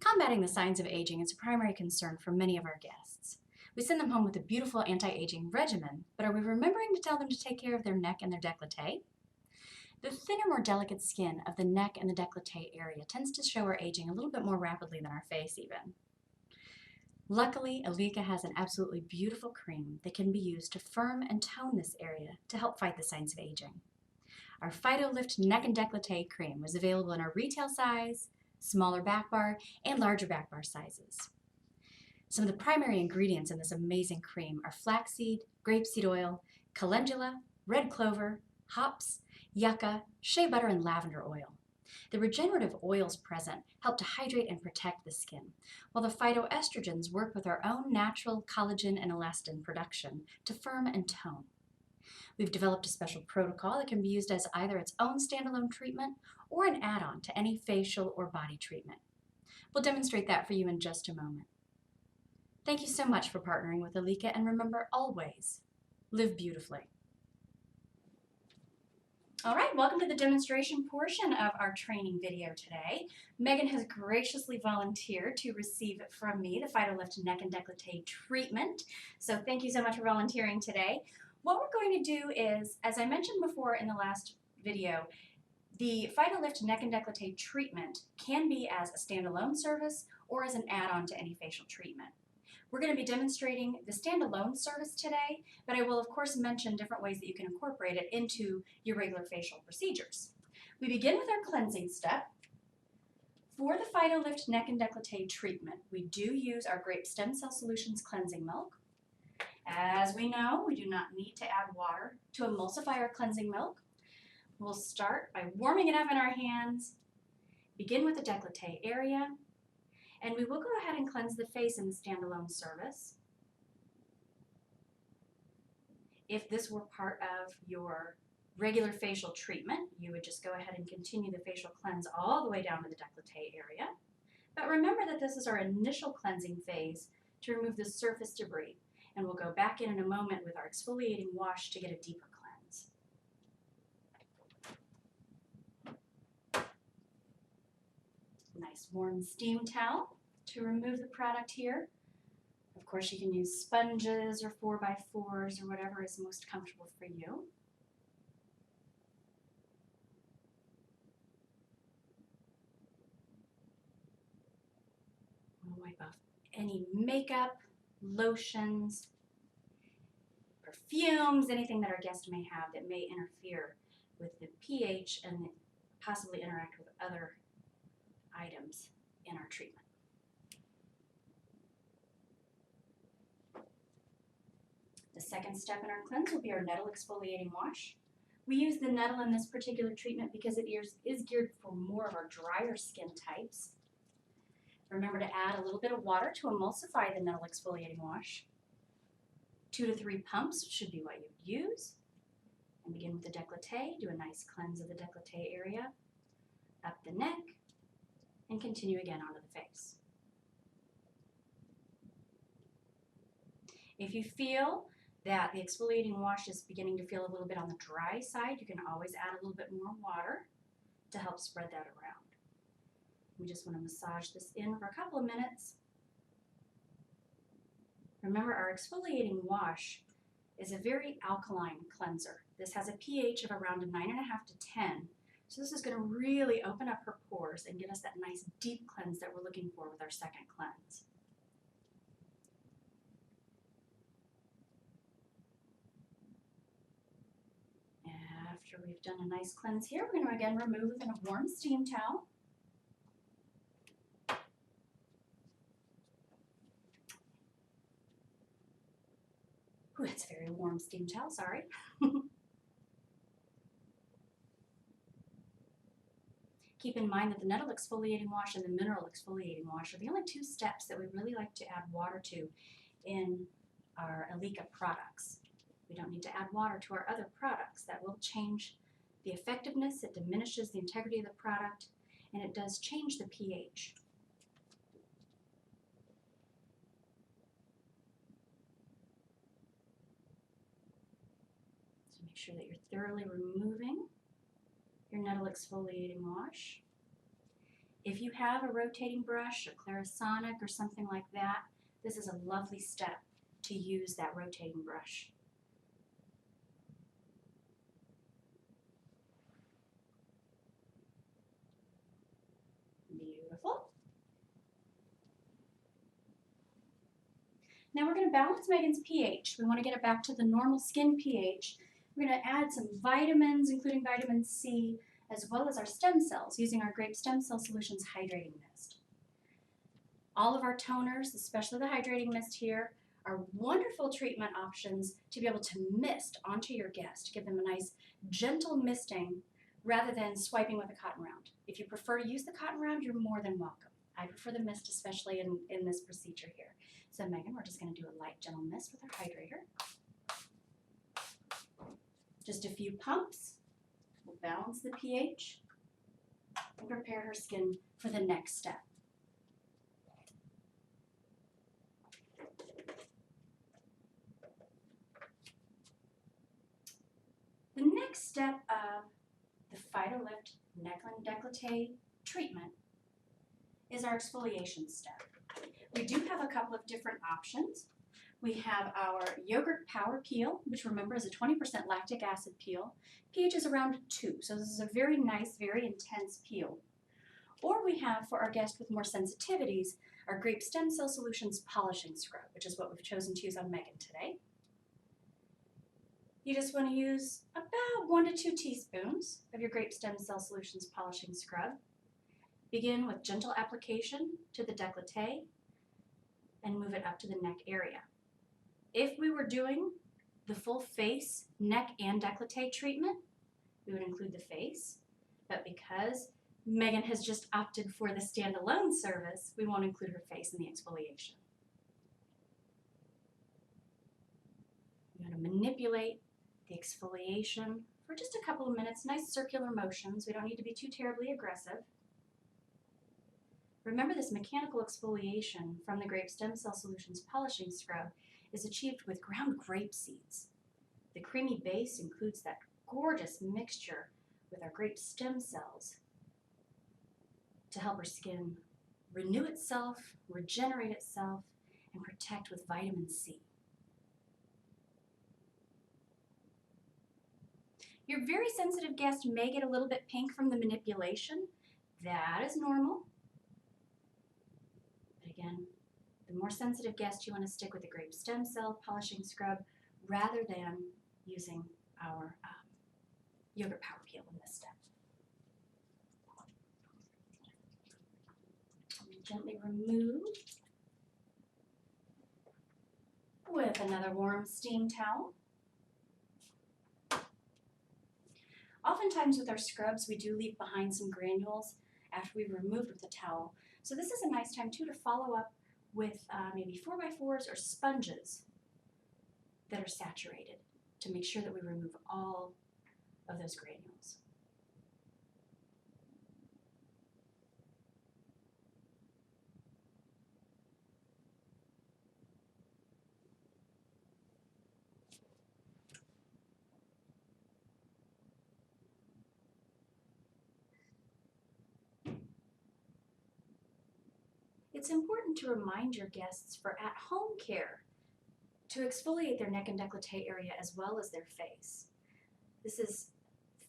Combating the signs of aging is a primary concern for many of our guests. We send them home with a beautiful anti-aging regimen, but are we remembering to tell them to take care of their neck and their décolleté? The thinner, more delicate skin of the neck and the décolleté area tends to show our aging a little bit more rapidly than our face even. Luckily, Alika has an absolutely beautiful cream that can be used to firm and tone this area to help fight the signs of aging. Our Phytolift Neck and Décolleté cream is available in our retail size, smaller back bar, and larger back bar sizes. Some of the primary ingredients in this amazing cream are flaxseed, grapeseed oil, calendula, red clover, hops, yucca, shea butter, and lavender oil. The regenerative oils present help to hydrate and protect the skin, while the phytoestrogens work with our own natural collagen and elastin production to firm and tone. We've developed a special protocol that can be used as either its own standalone treatment or an add-on to any facial or body treatment. We'll demonstrate that for you in just a moment. Thank you so much for partnering with Alika, and remember always, live beautifully. All right, welcome to the demonstration portion of our training video today. Megan has graciously volunteered to receive from me the Phytolift Neck and Décolleté treatment. So thank you so much for volunteering today. What we're going to do is, as I mentioned before in the last video, the Phytolift Neck and Décolleté treatment can be as a standalone service or as an add-on to any facial treatment. We're going to be demonstrating the standalone service today, but I will of course mention different ways that you can incorporate it into your regular facial procedures. We begin with our cleansing step. For the Phytolift Neck and Décolleté treatment, we do use our Grape Stem Cell Solutions cleansing milk. As we know, we do not need to add water to emulsify our cleansing milk. We'll start by warming it up in our hands, begin with the décolleté area, and we will go ahead and cleanse the face in the standalone service. If this were part of your regular facial treatment, you would just go ahead and continue the facial cleanse all the way down to the décolleté area. But remember that this is our initial cleansing phase to remove the surface debris, and we'll go back in a moment with our exfoliating wash to get a deeper cleanse. Nice warm steam towel to remove the product here. Of course, you can use sponges or 4x4s or whatever is most comfortable for you. We'll wipe off any makeup, lotions, perfumes, anything that our guest may have that may interfere with the pH and possibly interact with other items in our treatment. The second step in our cleanse will be our nettle exfoliating wash. We use the nettle in this particular treatment because it is geared for more of our drier skin types. Remember to add a little bit of water to emulsify the nettle exfoliating wash. 2 to 3 pumps should be what you would use. And begin with the décolleté, do a nice cleanse of the décolleté area, up the neck, and continue again onto the face. If you feel that the exfoliating wash is beginning to feel a little bit on the dry side, you can always add a little bit more water to help spread that around. We just want to massage this in for a couple of minutes. Remember, our exfoliating wash is a very alkaline cleanser. This has a pH of around 9.5 to 10. So this is going to really open up her pores and get us that nice deep cleanse that we're looking for with our second cleanse. After we've done a nice cleanse here, we're going to again remove with a warm steam towel. Ooh, that's a very warm steam towel, sorry. Keep in mind that the nettle exfoliating wash and the mineral exfoliating wash are the only 2 steps that we really like to add water to in our Alika products. We don't need to add water to our other products. That will change the effectiveness, it diminishes the integrity of the product, and it does change the pH. So make sure that you're thoroughly removing your nettle exfoliating wash. If you have a rotating brush, a Clarisonic or something like that, this is a lovely step to use that rotating brush. Beautiful. Now we're going to balance Megan's pH. We want to get it back to the normal skin pH. We're going to add some vitamins, including vitamin C, as well as our stem cells, using our Grape Stem Cell Solutions Hydrating Mist. All of our toners, especially the hydrating mist here, are wonderful treatment options to be able to mist onto your guest, to give them a nice gentle misting rather than swiping with a cotton round. If you prefer to use the cotton round, you're more than welcome. I prefer the mist, especially in this procedure here. So Megan, we're just going to do a light, gentle mist with our hydrator. Just a few pumps will balance the pH and prepare her skin for the next step. The next step of the Phytolift Neckline Décolleté treatment is our exfoliation step. We do have a couple of different options. We have our yogurt power peel, which remember is a 20% lactic acid peel. pH is around 2, so this is a very nice, very intense peel. Or we have, for our guest with more sensitivities, our Grape Stem Cell Solutions polishing scrub, which is what we've chosen to use on Megan today. You just want to use about 1 to 2 teaspoons of your Grape Stem Cell Solutions polishing scrub. Begin with gentle application to the décolleté and move it up to the neck area. If we were doing the full face, neck, and décolleté treatment, we would include the face, but because Megan has just opted for the standalone service, we won't include her face in the exfoliation. You want to manipulate the exfoliation for just a couple of minutes, nice circular motions. We don't need to be too terribly aggressive. Remember, this mechanical exfoliation from the Grape Stem Cell Solutions polishing scrub is achieved with ground grape seeds. The creamy base includes that gorgeous mixture with our grape stem cells to help our skin renew itself, regenerate itself, and protect with vitamin C. Your very sensitive guest may get a little bit pink from the manipulation. That is normal. But again, the more sensitive guest, you want to stick with the grape stem cell polishing scrub rather than using our yogurt power peel in this step. Gently remove with another warm steam towel. Oftentimes with our scrubs, we do leave behind some granules after we've removed with the towel. So this is a nice time too to follow up with maybe 4x4s or sponges that are saturated to make sure that we remove all of those granules. It's important to remind your guests for at-home care to exfoliate their neck and décolleté area as well as their face. This is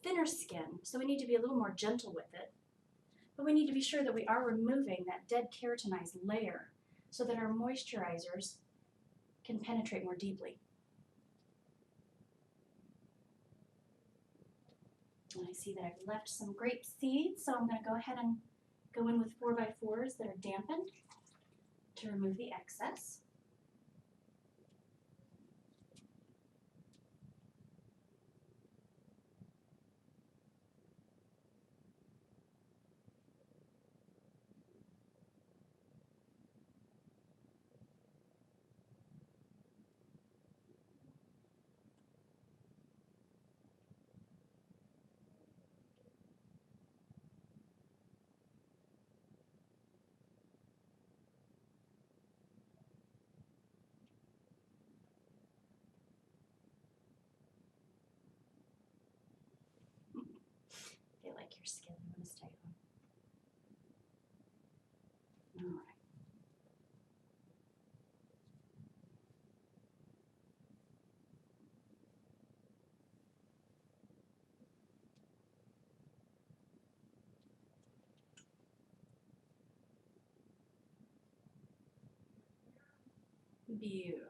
thinner skin, so we need to be a little more gentle with it, but we need to be sure that we are removing that dead keratinized layer so that our moisturizers can penetrate more deeply. And I see that I've left some grape seeds, so I'm going to go ahead and go in with 4x4s that are dampened to remove the excess. Beautiful.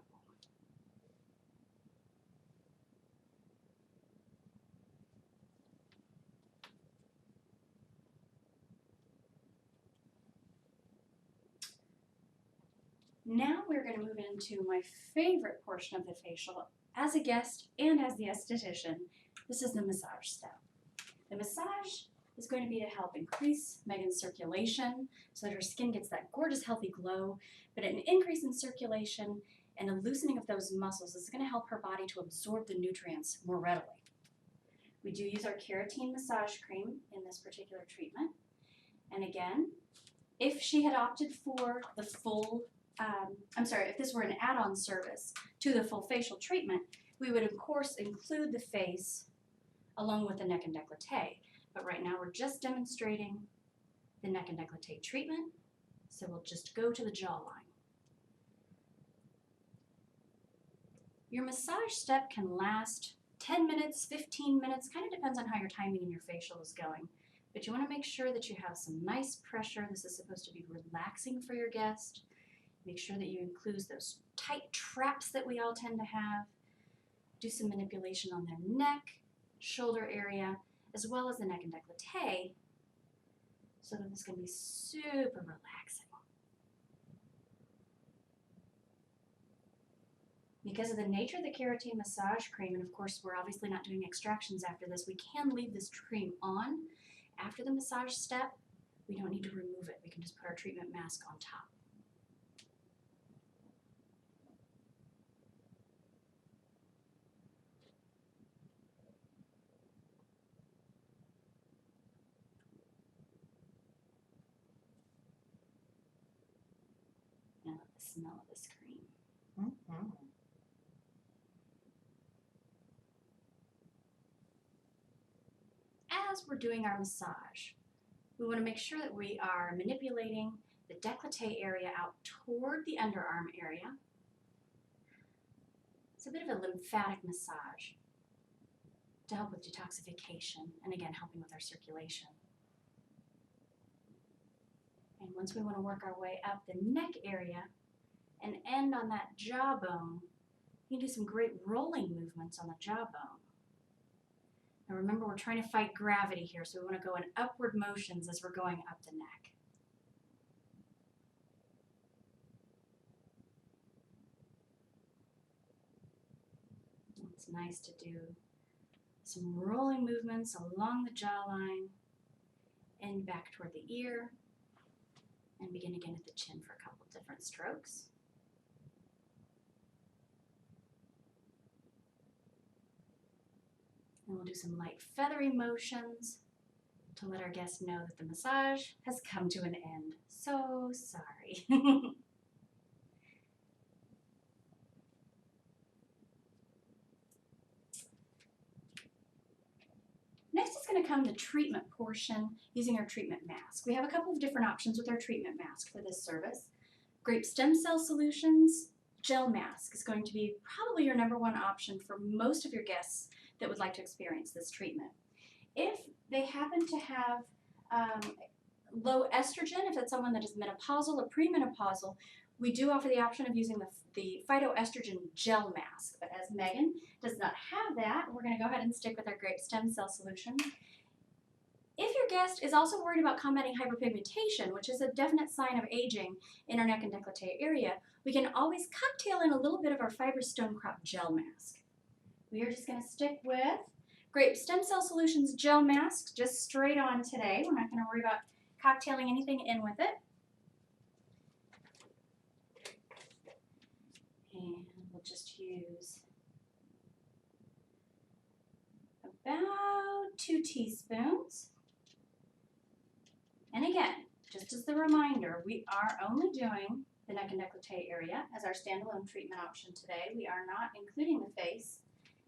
Now we're going to move into my favorite portion of the facial as a guest and as the esthetician. This is the massage step. The massage is going to be to help increase Megan's circulation so that her skin gets that gorgeous healthy glow, but an increase in circulation and a loosening of those muscles is going to help her body to absorb the nutrients more readily. We do use our keratin massage cream in this particular treatment. And again, if she had opted for the full if this were an add-on service to the full facial treatment, we would of course include the face along with the neck and décolleté. But right now we're just demonstrating the neck and décolleté treatment, so we'll just go to the jawline. Your massage step can last 10 minutes, 15 minutes, kind of depends on how your timing in your facial is going. But you want to make sure that you have some nice pressure. This is supposed to be relaxing for your guest. Make sure that you include those tight traps that we all tend to have. Do some manipulation on their neck, shoulder area, as well as the neck and décolleté, so that this can be super relaxing. Because of the nature of the keratin massage cream, and of course we're obviously not doing extractions after this, we can leave this cream on after the massage step. We don't need to remove it. We can just put our treatment mask on top. And I love the smell of this cream. Mm-hmm. As we're doing our massage, we want to make sure that we are manipulating the décolleté area out toward the underarm area. It's a bit of a lymphatic massage to help with detoxification and again helping with our circulation. And once we want to work our way up the neck area and end on that jawbone, you can do some great rolling movements on the jawbone. Now remember, we're trying to fight gravity here, so we want to go in upward motions as we're going up the neck. It's nice to do some rolling movements along the jawline and back toward the ear, and begin again at the chin for a couple different strokes. And we'll do some light feathery motions to let our guests know that the massage has come to an end. So sorry. Next is going to come the treatment portion using our treatment mask. We have a couple of different options with our treatment mask for this service. Grape stem cell solutions gel mask is going to be probably your #1 option for most of your guests that would like to experience this treatment. If they happen to have low estrogen, if that's someone that is menopausal or premenopausal, we do offer the option of using the phytoestrogen gel mask. But as Megan does not have that, we're going to go ahead and stick with our grape stem cell solution. If your guest is also worried about combating hyperpigmentation, which is a definite sign of aging in our neck and décolleté area, we can always cocktail in a little bit of our fiber stone crop gel mask. We are just going to stick with grape stem cell solutions gel mask just straight on today. We're not going to worry about cocktailing anything in with it. And we'll just use about 2 teaspoons. And again, just as the reminder, we are only doing the neck and décolleté area as our standalone treatment option today. We are not including the face.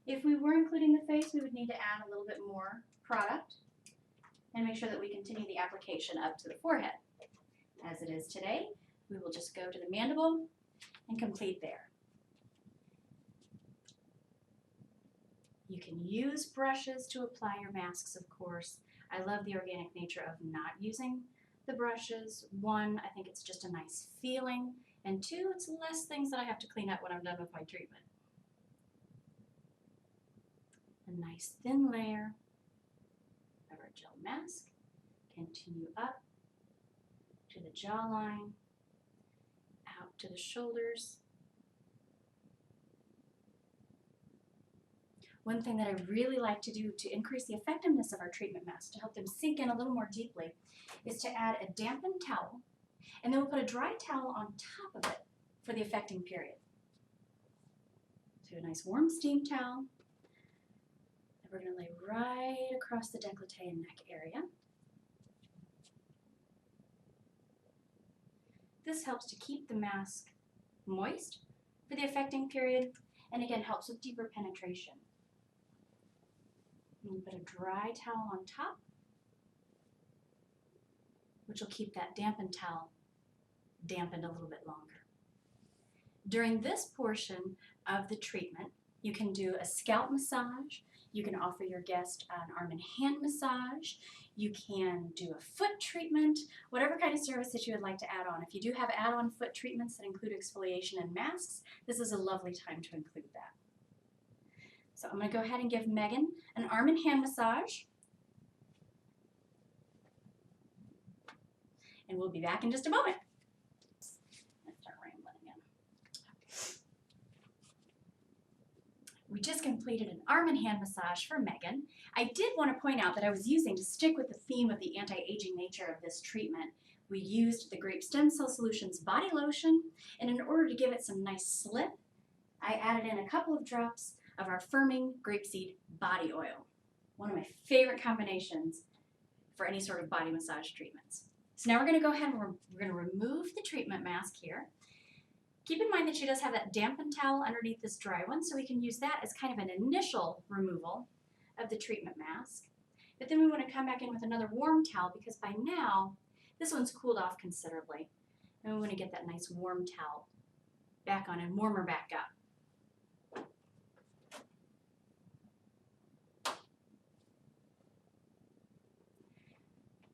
If we were including the face, we would need to add a little bit more product and make sure that we continue the application up to the forehead. As it is today, we will just go to the mandible and complete there. You can use brushes to apply your masks, of course. I love the organic nature of not using the brushes. One, I think it's just a nice feeling, And 2, it's less things that I have to clean up when I'm done with my treatment. A nice thin layer of our gel mask. Continue up to the jawline, out to the shoulders. One thing that I really like to do to increase the effectiveness of our treatment masks, to help them sink in a little more deeply, is to add a dampened towel, and then we'll put a dry towel on top of it for the affecting period. So a nice warm steam towel that we're going to lay right across the décolleté and neck area. This helps to keep the mask moist for the affecting period, and again helps with deeper penetration. And we'll put a dry towel on top, which will keep that dampened towel dampened a little bit longer. During this portion of the treatment, you can do a scalp massage, you can offer your guest an arm and hand massage, you can do a foot treatment, whatever kind of service that you would like to add on. If you do have add-on foot treatments that include exfoliation and masks, this is a lovely time to include that. So I'm going to go ahead and give Megan an arm and hand massage. And we'll be back in just a moment. Let's start rambling again. We just completed an arm and hand massage for Megan. I did want to point out that I was using, to stick with the theme of the anti-aging nature of this treatment, we used the Grape Stem Cell Solutions body lotion, and in order to give it some nice slip, I added in a couple of drops of our firming grapeseed body oil. One of my favorite combinations for any sort of body massage treatments. So now we're going to go ahead and we're going to remove the treatment mask here. Keep in mind that she does have that dampened towel underneath this dry one, so we can use that as kind of an initial removal of the treatment mask. But then we want to come back in with another warm towel, because by now this one's cooled off considerably. And we want to get that nice warm towel back on and warm her back up.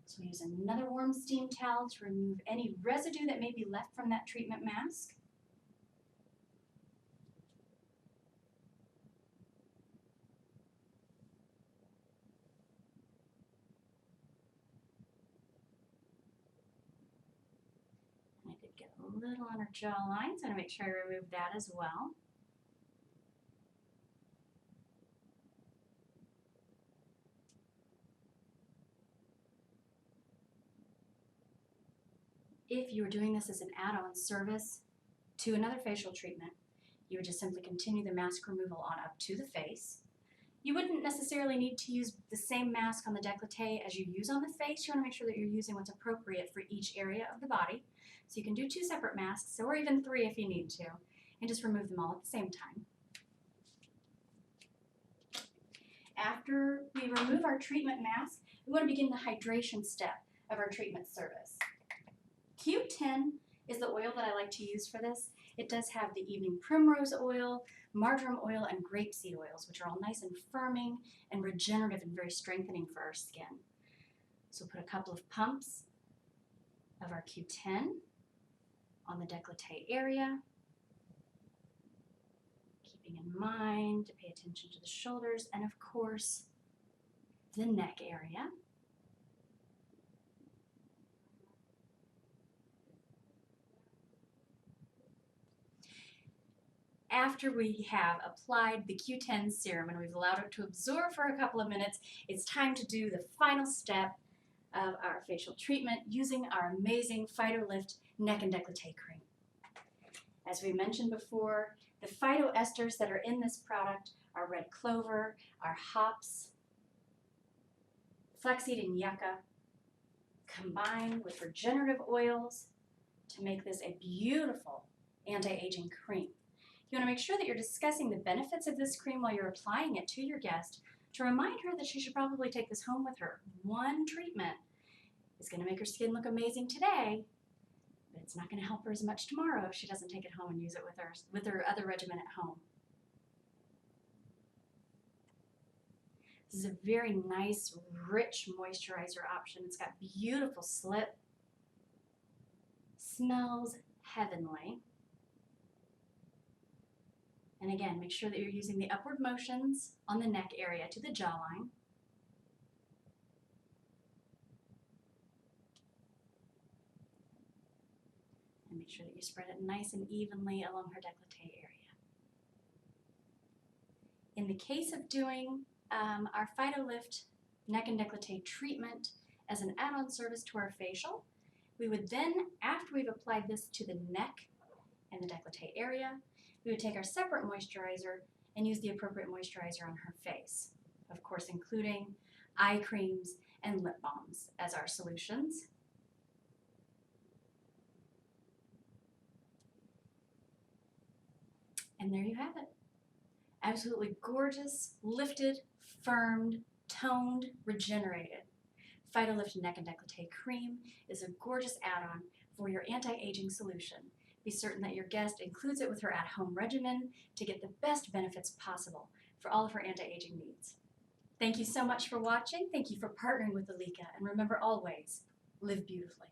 So we use another warm steam towel to remove any residue that may be left from that treatment mask. And I did get a little on her jawline, so I'm going to make sure I remove that as well. If you were doing this as an add-on service to another facial treatment, you would just simply continue the mask removal on up to the face. You wouldn't necessarily need to use the same mask on the décolleté as you use on the face. You want to make sure that you're using what's appropriate for each area of the body. So you can do 2 separate masks, or even 3 if you need to, and just remove them all at the same time. After we remove our treatment mask, we want to begin the hydration step of our treatment service. Q10 is the oil that I like to use for this. It does have the evening primrose oil, marjoram oil, and grapeseed oils, which are all nice and firming and regenerative and very strengthening for our skin. So we'll put a couple of pumps of our Q10 on the décolleté area, keeping in mind to pay attention to the shoulders and, of course, the neck area. After we have applied the Q10 serum and we've allowed it to absorb for a couple of minutes, it's time to do the final step of our facial treatment using our amazing Phytolift neck and décolleté cream. As we mentioned before, the phytoesters that are in this product are red clover, are hops, flaxseed and yucca, combined with regenerative oils to make this a beautiful anti-aging cream. You want to make sure that you're discussing the benefits of this cream while you're applying it to your guest, to remind her that she should probably take this home with her. One treatment is going to make her skin look amazing today, but it's not going to help her as much tomorrow if she doesn't take it home and use it with her other regimen at home. This is a very nice, rich moisturizer option. It's got beautiful slip, smells heavenly. And again, make sure that you're using the upward motions on the neck area to the jawline. And make sure that you spread it nice and evenly along her décolleté area. In the case of doing our Phytolift neck and décolleté treatment as an add-on service to our facial, we would then, after we've applied this to the neck and the décolleté area, we would take our separate moisturizer and use the appropriate moisturizer on her face, of course including eye creams and lip balms as our solutions. And there you have it. Absolutely gorgeous, lifted, firmed, toned, regenerated. Phytolift Neck and Décolleté Cream is a gorgeous add-on for your anti-aging solution. Be certain that your guest includes it with her at-home regimen to get the best benefits possible for all of her anti-aging needs. Thank you so much for watching. Thank you for partnering with Alika, and remember always, live beautifully.